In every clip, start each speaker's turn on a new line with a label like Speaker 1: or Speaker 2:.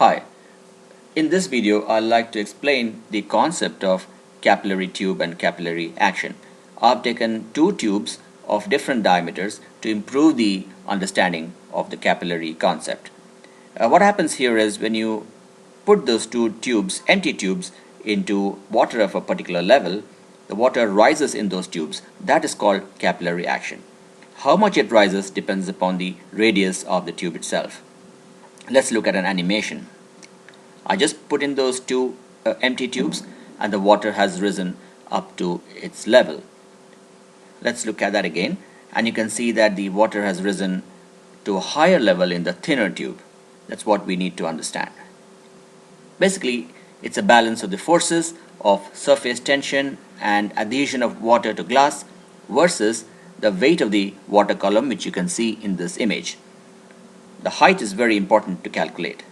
Speaker 1: Hi, in this video I'd like to explain the concept of capillary tube and capillary action. I've taken two tubes of different diameters to improve the understanding of the capillary concept. What happens here is when you put those two tubes, empty tubes, into water of a particular level, the water rises in those tubes. That is called capillary action. How much it rises depends upon the radius of the tube itself. Let's look at an animation. I just put in those two empty tubes and the water has risen up to its level. Let's look at that again, and you can see that the water has risen to a higher level in the thinner tube. That's what we need to understand. Basically, it's a balance of the forces of surface tension and adhesion of water to glass versus the weight of the water column, which you can see in this image. The height is very important to calculate.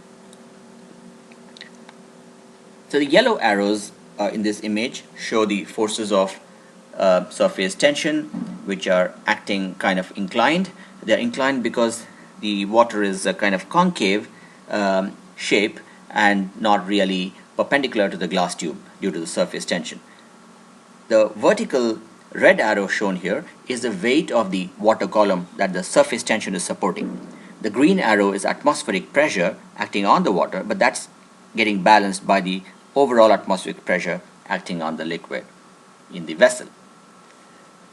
Speaker 1: So the yellow arrows in this image show the forces of surface tension, which are acting kind of inclined. They are inclined because the water is a kind of concave shape and not really perpendicular to the glass tube due to the surface tension. The vertical red arrow shown here is the weight of the water column that the surface tension is supporting. The green arrow is atmospheric pressure acting on the water, but that's getting balanced by the overall atmospheric pressure acting on the liquid in the vessel.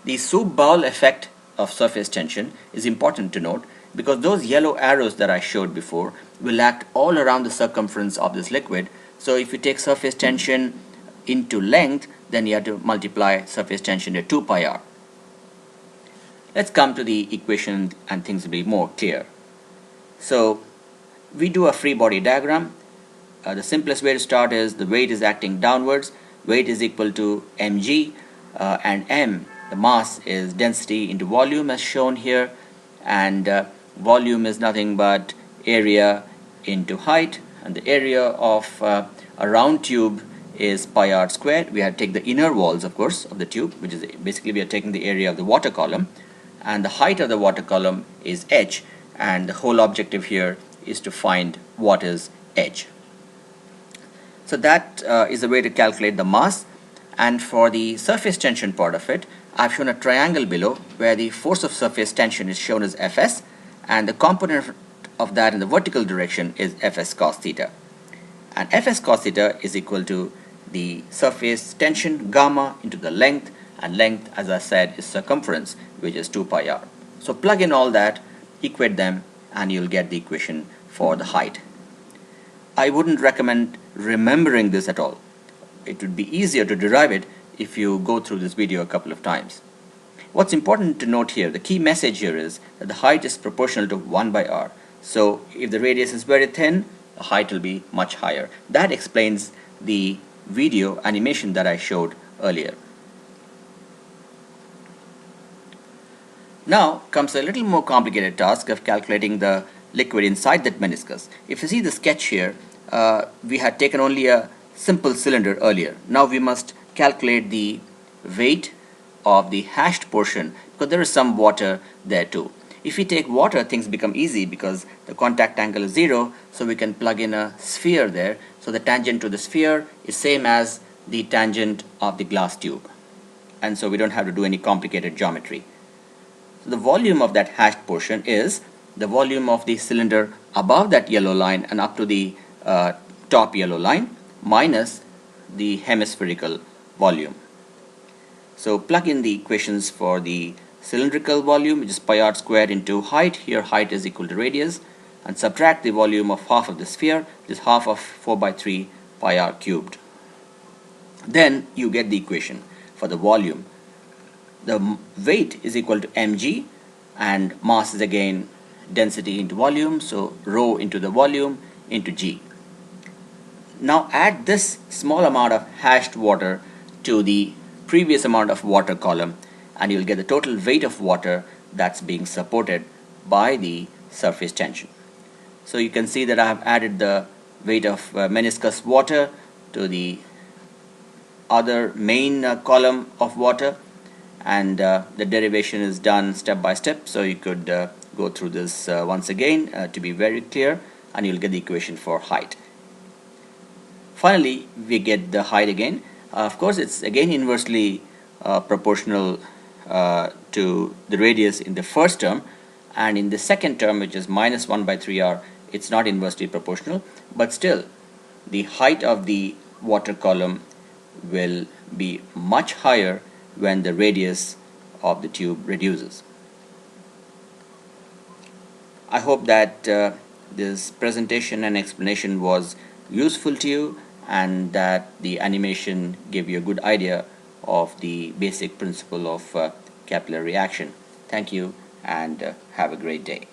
Speaker 1: The soup bowl effect of surface tension is important to note because those yellow arrows that I showed before will act all around the circumference of this liquid. So if you take surface tension into length, then you have to multiply surface tension to 2 pi r. Let's come to the equation and things will be more clear. So we do a free body diagram. The simplest way to start is the weight is acting downwards. Weight is equal to mg and m, the mass, is density into volume as shown here, and volume is nothing but area into height, and the area of a round tube is pi r squared. We have to take the inner walls, of course, of the tube, which is basically we are taking the area of the water column, and the height of the water column is h, and the whole objective here is to find what is h. So that is a way to calculate the mass. And for the surface tension part of it, I've shown a triangle below where the force of surface tension is shown as Fs, and the component of that in the vertical direction is Fs cos theta. And Fs cos theta is equal to the surface tension gamma into the length, and length, as I said, is circumference, which is 2 pi r. So plug in all that, equate them, and you'll get the equation for the height. I wouldn't recommend remembering this at all. It would be easier to derive it if you go through this video a couple of times. What's important to note here, the key message here is that the height is proportional to 1 by r. So if the radius is very thin, the height will be much higher. That explains the video animation that I showed earlier. Now comes a little more complicated task of calculating the liquid inside that meniscus. If you see the sketch here, we had taken only a simple cylinder earlier. Now we must calculate the weight of the hashed portion because there is some water there too. If we take water, things become easy because the contact angle is 0, so we can plug in a sphere there. So the tangent to the sphere is same as the tangent of the glass tube, and so we don't have to do any complicated geometry. So the volume of that hashed portion is the volume of the cylinder above that yellow line and up to the top yellow line minus the hemispherical volume. So plug in the equations for the cylindrical volume, which is pi r squared, into height. Here height is equal to radius, and subtract the volume of half of the sphere, which is half of 4 by 3 pi r cubed. Then you get the equation for the volume. The weight is equal to mg, and mass is again density into volume, so rho into the volume into g. Now add this small amount of hashed water to the previous amount of water column, and you'll get the total weight of water that's being supported by the surface tension. So you can see that I have added the weight of meniscus water to the other main column of water, and the derivation is done step by step, so you could go through this once again to be very clear, and you'll get the equation for height. Finally, we get the height again. Of course, it's again inversely proportional to the radius in the first term, and in the second term, which is minus 1 by 3r, it's not inversely proportional, but still the height of the water column will be much higher when the radius of the tube reduces. I hope that this presentation and explanation was useful to you, and that the animation gave you a good idea of the basic principle of capillary action. Thank you, and have a great day.